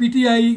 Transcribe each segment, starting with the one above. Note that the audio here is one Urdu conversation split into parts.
PTI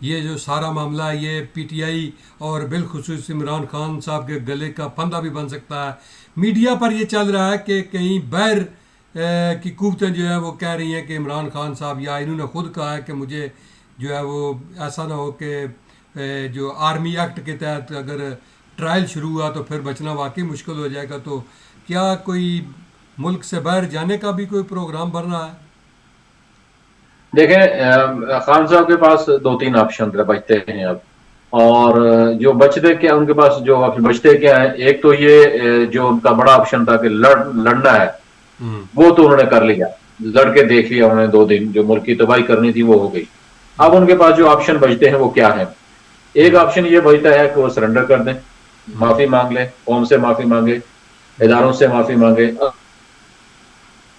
یہ جو سارا معاملہ ہے یہ پی ٹی آئی اور بالخصوص عمران خان صاحب کے گلے کا پھندا بھی بن سکتا ہے. میڈیا پر یہ چل رہا ہے کہ کہیں باہر کی قوتیں جو ہے وہ کہہ رہی ہیں کہ عمران خان صاحب یا انہوں نے خود کہا ہے کہ مجھے جو ہے وہ ایسا نہ ہو کہ جو آرمی ایکٹ کے تحت اگر ٹرائل شروع ہوا تو پھر بچنا واقعی مشکل ہو جائے گا. تو کیا کوئی ملک سے باہر جانے کا بھی کوئی پروگرام بن رہا ہے؟ دیکھیں خان صاحب کے پاس 2-3 آپشن بچتے ہیں اب. اور جو بچتے کیا ان کے پاس جو بچتے کیا ہیں، ایک تو یہ جو ان کا بڑا آپشن تھا کہ لڑنا ہے، وہ تو انہوں نے کر لیا، لڑ کے دیکھ لیا انہوں نے 2 دن، جو ملک کی تباہی کرنی تھی وہ ہو گئی. اب ان کے پاس جو آپشن بچتے ہیں وہ کیا ہیں؟ ایک آپشن یہ بچتا ہے کہ وہ سرنڈر کر دیں، معافی مانگ لیں، قوم سے معافی مانگے، اداروں سے معافی مانگے،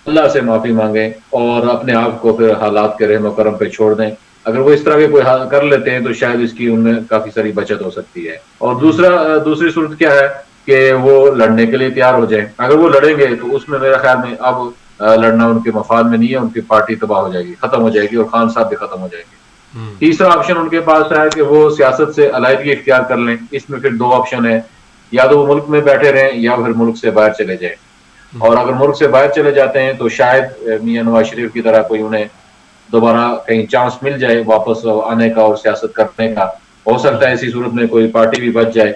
اللہ سے معافی مانگیں، اور اپنے آپ کو پھر حالات کے رحم و کرم پہ چھوڑ دیں. اگر وہ اس طرح کے کوئی حال کر لیتے ہیں تو شاید اس کی ان میں کافی ساری بچت ہو سکتی ہے. اور دوسری صورت کیا ہے کہ وہ لڑنے کے لیے تیار ہو جائیں. اگر وہ لڑیں گے تو اس میں میرا خیال میں اب لڑنا ان کے مفاد میں نہیں ہے، ان کی پارٹی تباہ ہو جائے گی، ختم ہو جائے گی، اور خان صاحب بھی ختم ہو جائے گے. تیسرا آپشن ان کے پاس ہے کہ وہ سیاست سے علیحدگی اختیار کر لیں. اس میں پھر 2 آپشن ہیں، یا تو وہ ملک میں بیٹھے رہیں یا پھر ملک سے باہر چلے جائیں. اور اگر ملک سے باہر چلے جاتے ہیں تو شاید میاں نواز شریف کی طرح کوئی انہیں دوبارہ کہیں چانس مل جائے واپس آنے کا اور سیاست کرنے کا. ہو سکتا ہے اسی صورت میں کوئی پارٹی بھی بچ جائے،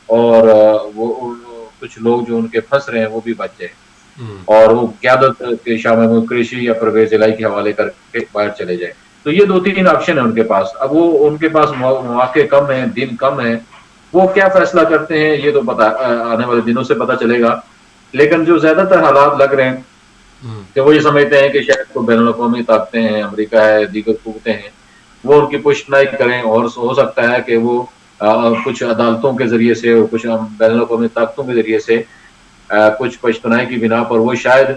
اور وہ کچھ لوگ جو ان کے پھنس رہے ہیں وہ بھی بچ جائیں، اور وہ قیادت کے شاہ محمود قریشی یا پرویز الہی کے حوالے کر کے باہر چلے جائیں. تو یہ 2-3 آپشن ہیں ان کے پاس. اب وہ ان کے پاس مواقع کم ہیں، دن کم ہیں، وہ کیا فیصلہ کرتے ہیں یہ تو پتا آنے والے دنوں سے پتہ چلے گا. لیکن جو زیادہ تر حالات لگ رہے ہیں کہ وہ یہ سمجھتے ہیں کہ شاید کو بین الاقوامی طاقتیں ہیں، امریکہ ہے، دیگر قوتیں ہیں، وہ ان کی پشتنائی کریں، اور ہو سکتا ہے کہ وہ کچھ عدالتوں کے ذریعے سے اور کچھ بین الاقوامی طاقتوں کے ذریعے سے کچھ پشتنائی کی بنا پر وہ شاید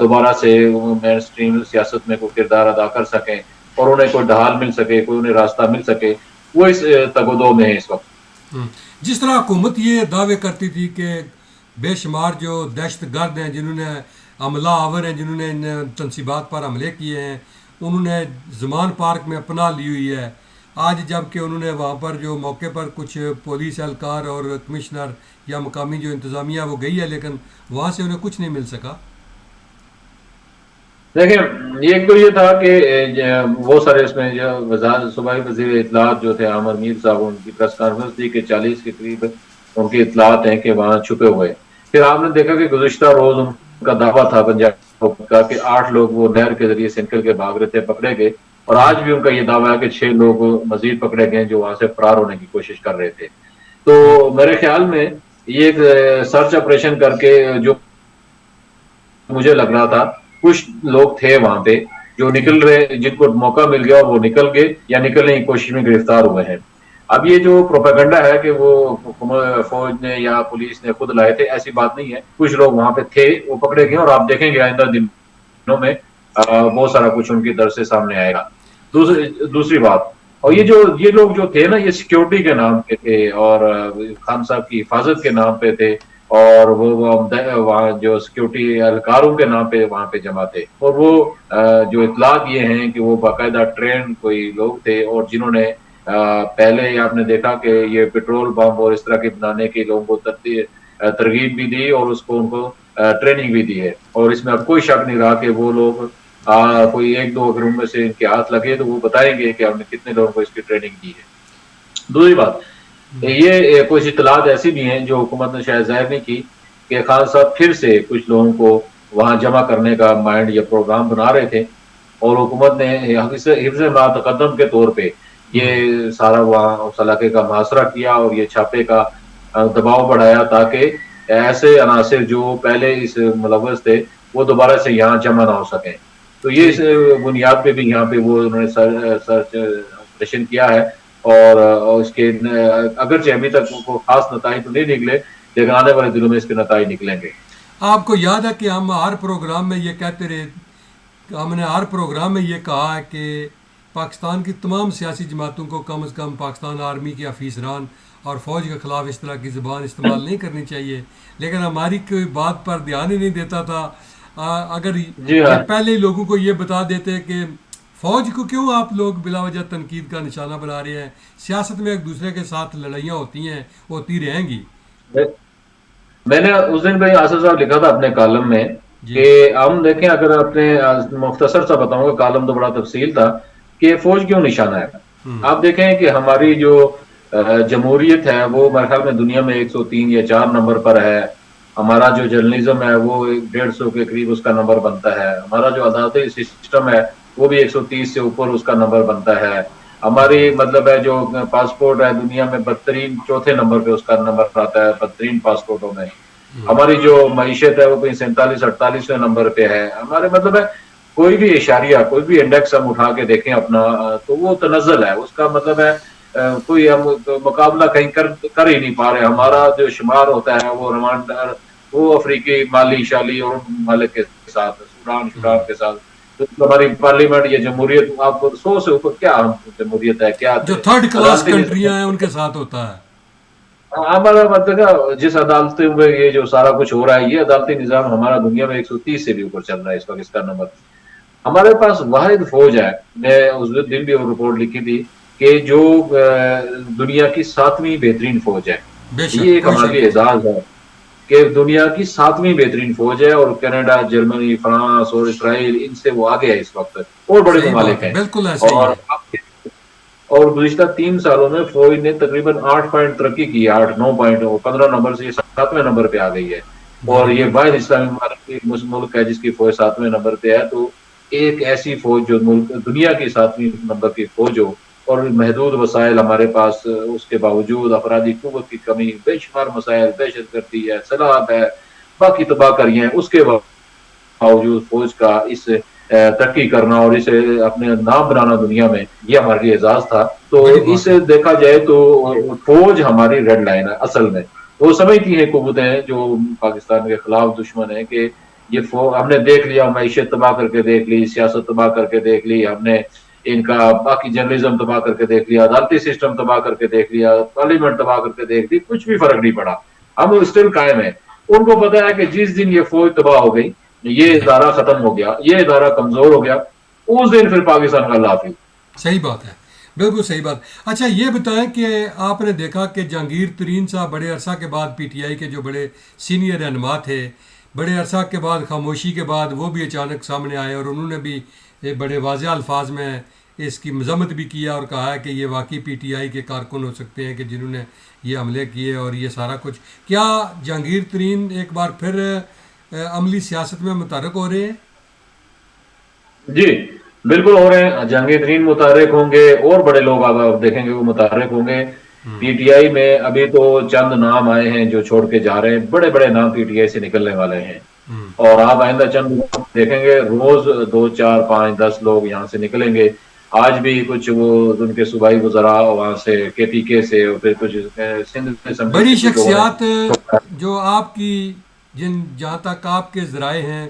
دوبارہ سے مین اسٹریم سیاست میں کوئی کردار ادا کر سکیں، اور انہیں کوئی ڈھال مل سکے، کوئی انہیں راستہ مل سکے. وہ اس تگ و دو میں ہے اس وقت. جس طرح حکومت یہ دعوے کرتی تھی کہ بے شمار جو دہشت گرد ہیں، جنہوں نے عملہ آور ہیں، جنہوں نے ان تنصیبات پر حملے کیے ہیں، انہوں نے زمان پارک میں پناہ لی ہوئی ہے. آج جب کہ انہوں نے وہاں پر جو موقع پر کچھ پولیس اہلکار اور کمشنر یا مقامی جو انتظامیہ وہ گئی ہے، لیکن وہاں سے انہیں کچھ نہیں مل سکا. دیکھیں ایک تو یہ تھا کہ وہ سارے اس میں صوبائی وزیر اطلاعات جو تھے عامر میر صاحب، ان کی پریس کانفرنس تھی کہ 40 کے قریب ان کی اطلاعات ہیں کہ وہاں چھپے ہوئے. پھر آپ نے دیکھا کہ گزشتہ روز ان کا دعویٰ تھا پنجاب کا کہ 8 لوگ وہ نہر کے ذریعے سے نکل کے بھاگ رہے تھے، پکڑے گئے. اور آج بھی ان کا یہ دعویٰ ہے کہ 6 لوگ مزید پکڑے گئے جو وہاں سے فرار ہونے کی کوشش کر رہے تھے. تو میرے خیال میں یہ ایک سرچ آپریشن کر کے، جو مجھے لگ رہا تھا کچھ لوگ تھے وہاں پہ جو نکل رہے، جن کو موقع مل گیا وہ نکل گئے یا نکلنے کی کوشش میں گرفتار ہوئے ہیں. اب یہ جو پروپیگنڈا ہے کہ وہ فوج نے یا پولیس نے خود لائے تھے، ایسی بات نہیں ہے. کچھ لوگ وہاں پہ تھے، وہ پکڑے گئے، اور آپ دیکھیں گے آئندہ دنوں میں بہت سارا کچھ ان کی طرف سے سامنے آئے گا. دوسری بات، اور یہ لوگ جو تھے نا، یہ سیکیورٹی کے نام پہ تھے اور خان صاحب کی حفاظت کے نام پہ تھے، اور وہ وہاں جو سیکیورٹی اہلکاروں کے نام پہ وہاں پہ جمع تھے. اور وہ جو اطلاعات یہ ہیں کہ وہ باقاعدہ ٹرین کوئی لوگ تھے، اور جنہوں نے پہلے آپ نے دیکھا کہ یہ پیٹرول بم اور اس طرح کے بنانے کے لوگوں کو ترغیب بھی دی، اور اس کو ان کو ٹریننگ بھی دی ہے. اور اس میں اب کوئی شک نہیں رہا کہ وہ لوگ کوئی 1-2 اگر ان میں سے ان کے ہاتھ لگے تو وہ بتائیں گے کہ ہم نے کتنے لوگوں کو اس کی ٹریننگ دی ہے. دوسری بات، یہ کچھ اطلاعات ایسی بھی ہیں جو حکومت نے شاید ظاہر نہیں کی کہ خان صاحب پھر سے کچھ لوگوں کو وہاں جمع کرنے کا مائنڈ یا پروگرام بنا رہے تھے، اور حکومت نے حفظ ما تقدم کے طور پہ یہ سارا وہاں اس علاقے کا محاصرہ کیا اور یہ چھاپے کا دباؤ بڑھایا تاکہ ایسے عناصر جو پہلے اس ملوث تھے وہ دوبارہ سے یہاں جمع نہ ہو سکیں. تو یہ اس بنیاد پہ بھی یہاں پہ وہ انہوں نے سرچ آپریشن کیا ہے، اور اس کے اگرچہ ابھی تک کو خاص نتائج تو نہیں نکلے، لیکن آنے والے دنوں میں اس کے نتائج نکلیں گے. آپ کو یاد ہے کہ ہم ہر پروگرام میں یہ کہتے رہے، ہم نے ہر پروگرام میں یہ کہا ہے کہ پاکستان کی تمام سیاسی جماعتوں کو کم از کم پاکستان آرمی کے افیسران اور فوج کے خلاف اس طرح کی زبان استعمال نہیں کرنی چاہیے، لیکن ہماری کوئی بات پر دھیان ہی نہیں دیتا تھا. اگر جی ہاں، پہلے ہی لوگوں کو یہ بتا دیتے کہ فوج کو کیوں آپ لوگ بلا وجہ تنقید کا نشانہ بنا رہے ہیں؟ سیاست میں ایک دوسرے کے ساتھ لڑائیاں ہوتی ہیں، ہوتی رہیں گی. میں نے اس دن بھائی آصف صاحب لکھا تھا اپنے کالم میں جی. کہ ہم دیکھیں، اگر اپنے مختصر سا بتاؤں گا، کالم تو بڑا تفصیل تھا کہ فوج کیوں نشانہ ہے. ہوں. آپ دیکھیں کہ ہماری جو جمہوریت ہے وہ میرے خیال میں دنیا میں 103 یا 4 نمبر پر ہے. ہمارا جو جرنلزم ہے وہ 150 کے قریب اس کا نمبر بنتا ہے. ہمارا جو عدالتی سسٹم ہے وہ بھی 130 سے اوپر اس کا نمبر بنتا ہے. ہماری مطلب ہے جو پاسپورٹ ہے دنیا میں بدترین چوتھے نمبر پہ اس کا نمبر آتا ہے بدترین پاسپورٹوں میں. ہماری جو معیشت ہے وہ کوئی 47-48 نمبر پہ ہے. ہمارے مطلب ہے کوئی بھی اشاریہ، کوئی بھی انڈیکس ہم اٹھا کے دیکھیں اپنا تو وہ تنزل ہے. اس کا مطلب ہے کوئی ہم مقابلہ کہیں کر ہی نہیں پا رہے. ہمارا جو شمار ہوتا ہے وہ روانڈا، وہ افریقی مالی شالی اور ممالک کے ساتھ، سوڈان کے ساتھ. تو ہماری پارلیمنٹ یا جمہوریت، آپ کو 100 سے اوپر کیا جمہوریت ہے، کیا جو تھرڈ کلاس عدالتی کنٹریاں نظام. ہیں ان کے ساتھ ہوتا ہے. ہمارا مطلب جس عدالتوں میں یہ جو سارا کچھ ہو رہا ہے، یہ عدالتی نظام ہمارا دنیا میں 130 سے بھی اوپر چل رہا ہے اس وقت. اس کا نمبر ہمارے پاس واحد فوج ہے. میں اس دن بھی رپورٹ لکھی تھی کہ جو دنیا کی 7ویں بہترین فوج ہے. بے یہ شک، ایک کوئی ہمارے شک لیے نہیں. اعزاز ہے کہ دنیا کی 7ویں بہترین فوج ہے، اور کینیڈا، جرمنی، فرانس اور اسرائیل ان سے وہ آگے ہے اس وقت، اور بڑے صحیح بات ممالک ہے، ہیں. بالکل ایسے ہی اور ہے. اور گزشتہ 3 سالوں میں فوج نے تقریباً 8 پوائنٹ ترقی کی ہے. 8-9 پوائنٹ، 15 نمبر سے یہ 7ویں نمبر پہ آ گئی ہے. اور ویری یہ گڈ. واحد اسلامی ملک ہے جس کی فوج 7ویں نمبر پہ ہے. تو ایک ایسی فوج جو ملک دنیا کی 7ویں نمبر کی فوج ہو، اور محدود وسائل ہمارے پاس، اس کے باوجود افرادی قوت کی کمی، بے شمار مسائل، دہشت گردی ہے، سیلاب ہے، باقی تباہ کاریاں ہیں، اس کے باوجود فوج کا اس ترقی کرنا اور اسے اپنے نام بنانا دنیا میں، یہ ہمارے لیے اعزاز تھا. تو بڑی اس بات ہے. دیکھا جائے تو فوج ہماری ریڈ لائن ہے اصل میں. وہ سمجھتی ہیں قوتیں جو پاکستان کے خلاف دشمن ہیں کہ یہ ہم نے دیکھ لیا، معیشت تباہ کر کے دیکھ لی، سیاست تباہ کر کے دیکھ لی، ہم نے ان کا باقی جرنلزم تباہ کر کے دیکھ لیا، عدالتی سسٹم تباہ کر کے دیکھ لیا، پارلیمنٹ تباہ کر کے دیکھ لی، کچھ بھی فرق نہیں پڑا. ہم اسٹل قائم ہیں. ان کو پتا ہے کہ جس دن یہ فوج تباہ ہو گئی، یہ جی. ادارہ ختم ہو گیا، یہ ادارہ کمزور ہو گیا، اس دن پھر پاکستان کا لافی. صحیح بات ہے، بالکل صحیح بات. اچھا یہ بتائیں کہ آپ نے دیکھا کہ جہانگیر ترین صاحب بڑے عرصہ کے بعد پی ٹی آئی کے جو بڑے سینئر رہنما تھے، بڑے عرصہ کے بعد خاموشی کے بعد وہ بھی اچانک سامنے آئے، اور انہوں نے بھی بڑے واضح الفاظ میں اس کی مذمت بھی کیا اور کہا ہے کہ یہ واقعی پی ٹی آئی کے کارکن ہو سکتے ہیں کہ جنہوں نے یہ حملے کیے اور یہ سارا کچھ. کیا جہانگیر ترین ایک بار پھر عملی سیاست میں متحرک ہو رہے ہیں؟ جی بالکل ہو رہے ہیں. جہانگیر ترین متحرک ہوں گے، اور بڑے لوگ آپ دیکھیں گے وہ متحرک ہوں گے. پی ٹی آئی میں ابھی تو چند نام آئے ہیں جو چھوڑ کے جا رہے ہیں، بڑے بڑے نام پی ٹی آئی سے نکلنے والے ہیں. اور آپ آئندہ چند دیکھیں گے روز 2 4 5 10 لوگ یہاں سے نکلیں گے. آج بھی کچھ وہ ان کے صوبائی وزراء وہاں سے کے پی کے سے، اور پھر کچھ سندھ اسمبلی بڑی سے کچھ لوگوں شخصیات نے. جو آپ کی جہاں تک آپ کے ذرائع ہیں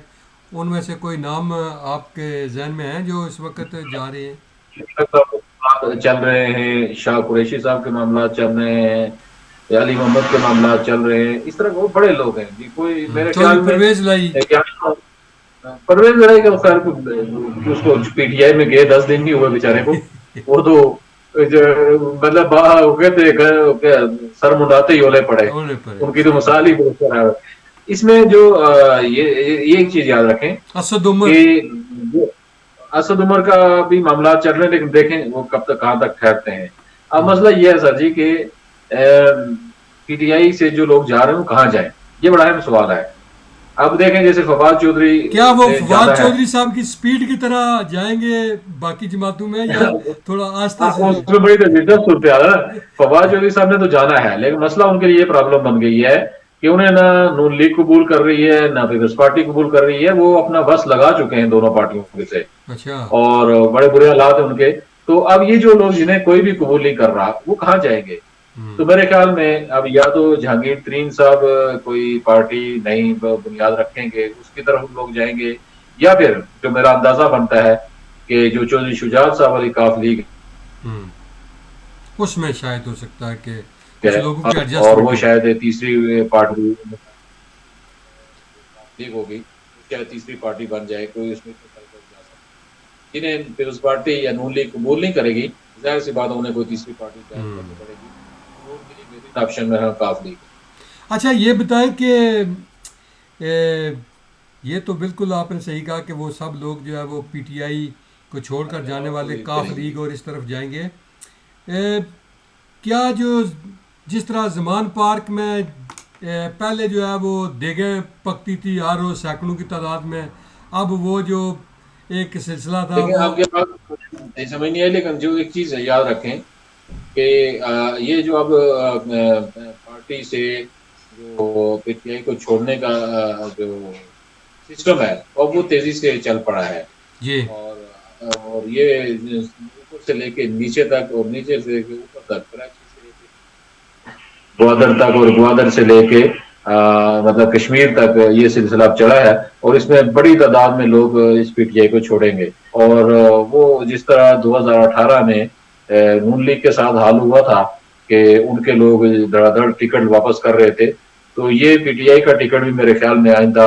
ان میں سے کوئی نام آپ کے ذہن میں ہیں جو اس وقت جا رہے ہیں؟ چل رہے ہیں، شاہ قریشی صاحب کے معاملات چل رہے ہیں، علی محمد کے معاملات چل رہے ہیں. اس طرح بہت بڑے لوگ ہیں جی. کوئی میرے چودھری خیال میں پرویز لائی. پرویز رائے کا خیر اس کو پی ٹی آئی میں گئے 10 دن نہیں ہوئے بیچارے کو. وہ تو مطلب ہو گئے تھے، سر منڈاتے ہی اولے پڑے. ہونے پر ان کی تو صحیح مثال بات ہی ہے. بہت خراب ہے. اس میں جو یہ ایک چیز یاد رکھیں اسد عمر. کہ اسد عمر کا بھی معاملات چل رہے ہیں، لیکن دیکھیں وہ کب تک کہاں تک ٹھہرتے ہیں. اب مسئلہ یہ ہے سر جی کہ پی ٹی آئی سے جو لوگ جا رہے ہیں وہ کہاں جائیں، یہ بڑا اہم سوال ہے. اب دیکھیں جیسے فواد چودھری کیا وہ نے فواد جانا ہے. چودھری صاحب کی سپیڈ کی طرح جائیں گے باقی جماعتوں میں، یا تھوڑا آہستہ سے اس جائیں؟ میں بڑی دلچسپ صورتحال ہے نا. فواد چودھری صاحب نے تو جانا ہے، لیکن مسئلہ ان کے لیے پرابلم بن گئی ہے کہ انہیں نہ نون لیگ قبول کر رہی ہے، نہ پیپلز پارٹی قبول کر رہی ہے. وہ اپنا بس لگا چکے ہیں دونوں پارٹیوں کے سے، اچھا. اور بڑے برے حالات ہیں ان کے. تو اب یہ جو لوگ جنہیں کوئی بھی قبول نہیں کر رہا وہ کہاں جائیں گے؟ تو میرے خیال میں اب یا تو جہانگیر ترین صاحب کوئی پارٹی نئی بنیاد رکھیں گے، اس کی طرف لوگ جائیں گے، یا پھر جو میرا اندازہ بنتا ہے کہ جو چودھری شجاعت صاحب والی کاف لیگ اس میں شاید ہو سکتا ہے کہ کچھ ہے، لوگوں کی اور ایڈجسٹمنٹ وہ ہو. شاید تیسری پارٹی لیگ ہوگی، شاید تیسری پارٹی بن جائے کوئی، اس میں تو کل جا سکتا ہے. جنہیں پیپلز پارٹی یا نون لیگ قبول نہیں کرے گی، ظاہر سی بات انہیں کوئی تیسری پارٹی جوائن کرنی پڑے گی. وہ ان کے لیے بہترین آپشن میں کاف لیگ. اچھا یہ بتائیں کہ یہ تو بالکل آپ نے صحیح کہا کہ وہ سب لوگ جو ہے وہ پی ٹی آئی کو چھوڑ کر جانے والے کاف لیگ اور اس طرف جائیں گے. کیا جو جس طرح زمان پارک میں پہلے جو ہے وہ دیگیں پکتی تھی ہر روز سینکڑوں کی تعداد میں، اب وہ جو ایک سلسلہ تھا لیکن وہ آپ یہ بات نہیں سمجھ نہیں آئی، لیکن جو ایک چیز ہے یاد رکھیں کہ یہ جو اب پارٹی سے جو پی ٹی آئی کو چھوڑنے کا جو سسٹم ہے اب وہ تیزی سے چل پڑا ہے. جی اور یہ اوپر سے لے کے نیچے تک اور نیچے سے لے کے اوپر تک، کراچی سے لے کے گوادر تک اور گوادر سے لے کے مطلب کشمیر تک یہ سلسلہ اب چڑھا ہے. اور اس میں بڑی تعداد میں لوگ اس پی ٹی آئی کو چھوڑیں گے. اور وہ جس طرح 2018 میں نون لیگ کے ساتھ حال ہوا تھا کہ ان کے لوگ دھڑا دھڑ ٹکٹ واپس کر رہے تھے، تو یہ پی ٹی آئی کا ٹکٹ بھی میرے خیال میں آئندہ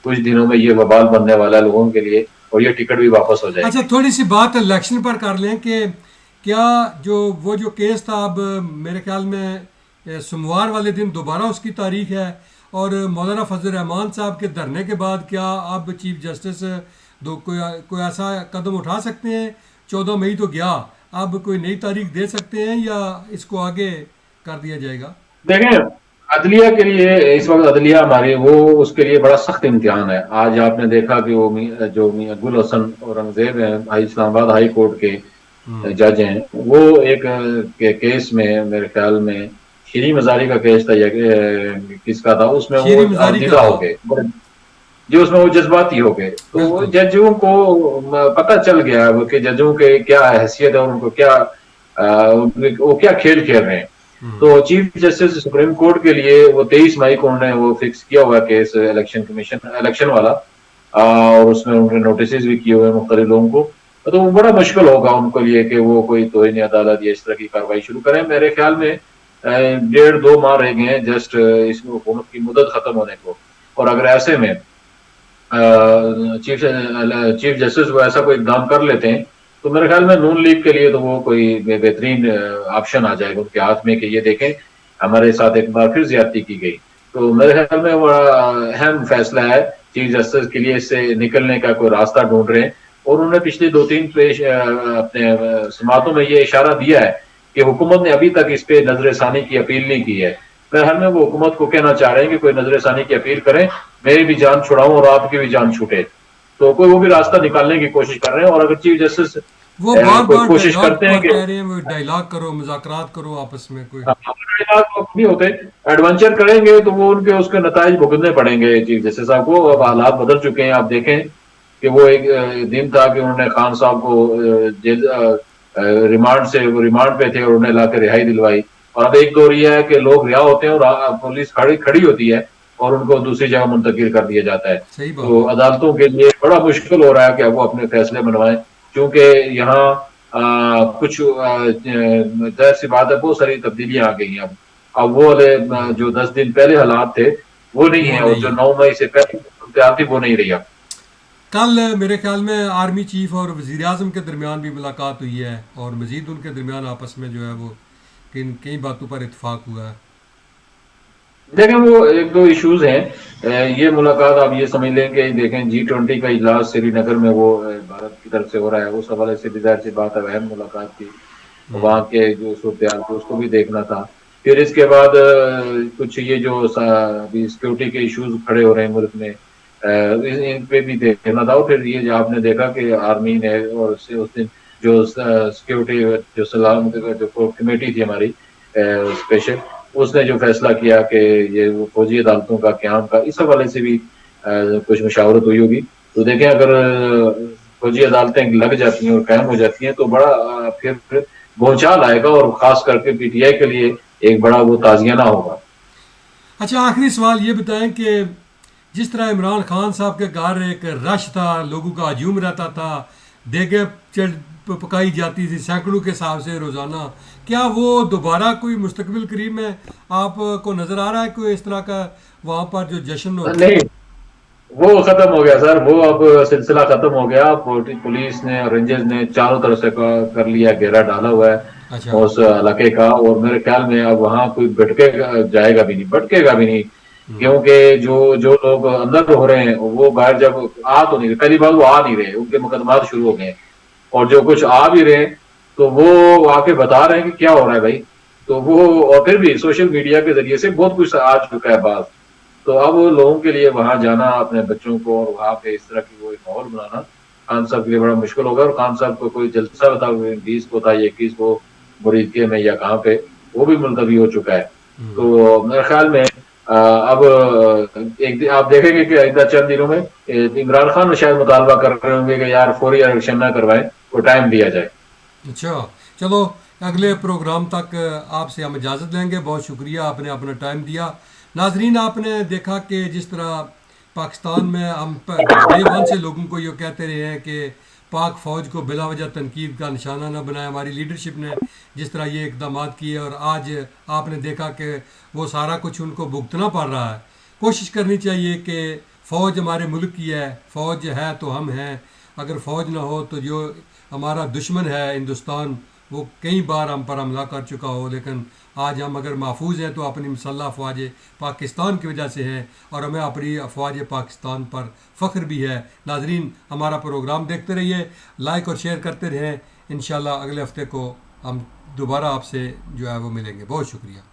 کچھ دنوں میں یہ وبال بننے والا ہے لوگوں کے لیے، اور یہ ٹکٹ بھی واپس ہو جائیں اچھا گے. تھوڑی سی بات الیکشن پر کر لیں کہ کیا وہ جو کیس تھا اب میرے خیال میں سوموار والے دن دوبارہ اس کی تاریخ ہے، اور مولانا فضل الرحمان صاحب کے دھرنے کے بعد کیا اب چیف جسٹس کوئی ایسا قدم اٹھا سکتے ہیں؟ 14 مئی تو گیا، اب کوئی نئی تاریخ دے سکتے ہیں یا اس کو آگے کر دیا جائے گا؟ دیکھیں عدلیہ کے لیے اس وقت عدلیہ ہماری وہ اس کے لیے بڑا سخت امتحان ہے. آج آپ نے دیکھا کہ وہ جو میاں گل حسن اورنگزیب ہیں اسلام آباد ہائی کورٹ کے جج ہیں، وہ ایک کیس میں میرے خیال میں شیریں مزاری کا کیس تھا یا کس کا تھا، اس میں وہ شیریں مزاری کا دیدہ تھا، ہو گئے جو اس میں وہ جذباتی ہو گئے. تو وہ بالکل ججوں کو پتہ چل گیا کہ ججوں کے کیا حیثیت ہے اور ان کو کیا وہ کیا کھیل کھیل رہے ہیں. تو چیف جسٹس سپریم کورٹ کے لیے وہ 23 مئی کو انہوں نے وہ فکس کیا ہوا کیس الیکشن کمیشن الیکشن والا، اور اس میں انہوں نے نوٹسز بھی کیے ہوئے مختلف لوگوں کو. تو وہ بڑا مشکل ہوگا ان کے لیے کہ وہ کوئی توہین عدالت یا اس طرح کی کارروائی شروع کریں. میرے خیال میں 1.5-2 ماہ رہ گئے ہیں جسٹ اس حکومت کی مدت ختم ہونے کو. اور اگر ایسے میں چیف جسٹس وہ ایسا کوئی اقدام کر لیتے ہیں تو میرے خیال میں نون لیگ کے لیے تو وہ کوئی بہترین آپشن آ جائے گا ان کے ہاتھ میں کہ یہ دیکھیں ہمارے ساتھ ایک بار پھر زیادتی کی گئی. تو میرے خیال میں بڑا اہم فیصلہ ہے، چیف جسٹس کے لیے اس سے نکلنے کا کوئی راستہ ڈھونڈ رہے ہیں. اور انہوں نے پچھلی 2-3 اپنے سماعتوں میں یہ اشارہ دیا ہے کہ حکومت نے ابھی تک اس پہ نظر ثانی کی اپیل نہیں کی ہے. میرے خیال میں وہ حکومت کو کہنا چاہ رہے ہیں کہ کوئی نظر ثانی کی اپیل کریں، میری بھی جان چھڑاؤں اور آپ کی بھی جان چھوٹے. تو کوئی وہ بھی راستہ نکالنے کی کوشش کر رہے ہیں. اور اگر چیف جسٹس وہ بار کوئی بار کوشش ڈائیلاگ کرتے ہیں پر کہ کہہ رہے ہیں وہ ڈائیلاگ کرو، مذاکرات کرو آپس میں کوئی. نہیں ہوتے ایڈونچر کریں گے تو وہ ان کے اس کے نتائج بھگتنے پڑیں گے چیف جسٹس صاحب کو. اب حالات بدل چکے ہیں. آپ دیکھیں کہ وہ ایک دن تھا کہ انہوں نے خان صاحب کو ریمانڈ پہ تھے اور انہیں لا کے رہائی دلوائی. اور اب ایک دور یہ ہے کہ لوگ رہا ہوتے ہیں اور پولیس کھڑی ہوتی ہے اور ان کو دوسری جگہ منتقل کر دیا جاتا ہے. صحیح بات ہے. تو عدالتوں کے لیے بڑا مشکل ہو رہا ہے کہ اب وہ اپنے فیصلے بنوائیں، کیونکہ یہاں کچھ ظاہر سی بات ہے بہت ساری تبدیلیاں آ گئی ہیں. اب وہ والے جو 10 دن پہلے حالات تھے وہ نہیں ہیں، اور جو 9 مئی سے پہلے صورتحال تھی وہ نہیں رہی. اب کل میرے خیال میں آرمی چیف اور وزیر اعظم کے درمیان بھی ملاقات ہوئی ہے اور مزید ان کے درمیان آپس میں جو ہے وہ کئی باتوں پر اتفاق ہوا ہے. دیکھیں وہ 1-2 ایشوز ہیں. یہ ملاقات آپ یہ سمجھ لیں کہ دیکھیں G20 کا اجلاس سری نگر میں وہ بھارت کی طرف سے ہو رہا ہے، اس حوالے سے بھی ظاہر سی بات ہے اہم ملاقات تھی. وہاں کے جو صورتحال تھی اس کو بھی دیکھنا تھا. پھر اس کے بعد کچھ یہ جو سیکورٹی کے ایشوز کھڑے ہو رہے ہیں ملک میں ان پہ بھی دیکھنا تھا. اور پھر یہ جو آپ نے دیکھا کہ آرمی نے اور اس دن جو سیکورٹی جو سلامت جو کمیٹی تھی ہماری اسپیشل، اس نے جو فیصلہ کیا کہ یہ فوجی عدالتوں کا قیام کا، اس حوالے سے بھی کچھ مشاورت ہوئی ہوگی. تو دیکھیں اگر فوجی عدالتیں لگ جاتی ہیں اور قائم ہو جاتی ہیں تو بڑا پھر بھونچال آئے گا، اور خاص کر کے پی ٹی آئی کے لیے ایک بڑا وہ تازیانہ ہوگا. اچھا آخری سوال یہ بتائیں کہ جس طرح عمران خان صاحب کے گھر ایک رش تھا، لوگوں کا ہجوم رہتا تھا، دیگیں پکائی جاتی تھی سینکڑوں کے حساب سے روزانہ، کیا وہ دوبارہ کوئی مستقبل قریب میں آپ کو نظر آ رہا ہے کوئی اس طرح کا وہاں پر جو جشن ہو؟ نہیں وہ ختم ہو گیا سر، وہ اب سلسلہ ختم ہو گیا، پولیس نے اور رینجرز نے چاروں طرف سے کر لیا، گھیرا ڈالا ہوا ہے اچھا اس علاقے کا، اور میرے خیال میں اب وہاں کوئی بھٹکے جائے گا بھی نہیں، بھٹکے گا بھی نہیں، ہوں کیونکہ جو لوگ اندر ہو رہے ہیں وہ باہر جب آ تو نہیں رہے، پہلی بار وہ آ نہیں رہے، ان کے مقدمات شروع ہو گئے ہیں، اور جو کچھ آ بھی رہے ہیں تو وہ آ کے بتا رہے ہیں کہ کیا ہو رہا ہے بھائی، تو وہ اور پھر بھی سوشل میڈیا کے ذریعے سے بہت کچھ آ چکا ہے بعض، تو اب لوگوں کے لیے وہاں جانا اپنے بچوں کو اور وہاں پہ اس طرح کی وہ ایک ماحول بنانا خان صاحب کے لیے بڑا مشکل ہوگا، اور خان صاحب کو کوئی جلسہ بتا 20 کو تھا یا 21 کو مریدکے میں یا کہاں پہ، وہ بھی ملتوی ہو چکا ہے، ہوں تو میرے خیال میں اب ایک آپ دیکھیں گے کہ آئندہ چند دنوں میں عمران خان شاید مطالبہ کر رہے ہوں گے کہ یار فوری الیکشن نہ کروائیں، وہ ٹائم دیا جائے۔ اچھا چلو، اگلے پروگرام تک آپ سے ہم اجازت لیں گے، بہت شکریہ، آپ نے اپنا ٹائم دیا۔ ناظرین، آپ نے دیکھا کہ جس طرح پاکستان میں ہم ڈے ون سے لوگوں کو یہ کہتے رہے ہیں کہ پاک فوج کو بلا وجہ تنقید کا نشانہ نہ بنائے، ہماری لیڈرشپ نے جس طرح یہ اقدامات کیے، اور آج آپ نے دیکھا کہ وہ سارا کچھ ان کو بھگتنا پڑ رہا ہے۔ کوشش کرنی چاہیے کہ فوج ہمارے ملک کی ہے، فوج ہے تو ہم ہیں، اگر فوج نہ ہو تو جو ہمارا دشمن ہے ہندوستان، وہ کئی بار ہم پر حملہ کر چکا ہو، لیکن آج ہم اگر محفوظ ہیں تو اپنی مسلح افواج پاکستان کی وجہ سے ہیں، اور ہمیں اپنی افواج پاکستان پر فخر بھی ہے۔ ناظرین، ہمارا پروگرام دیکھتے رہیے، لائک اور شیئر کرتے رہیں، انشاءاللہ اگلے ہفتے کو ہم دوبارہ آپ سے جو ہے وہ ملیں گے۔ بہت شکریہ۔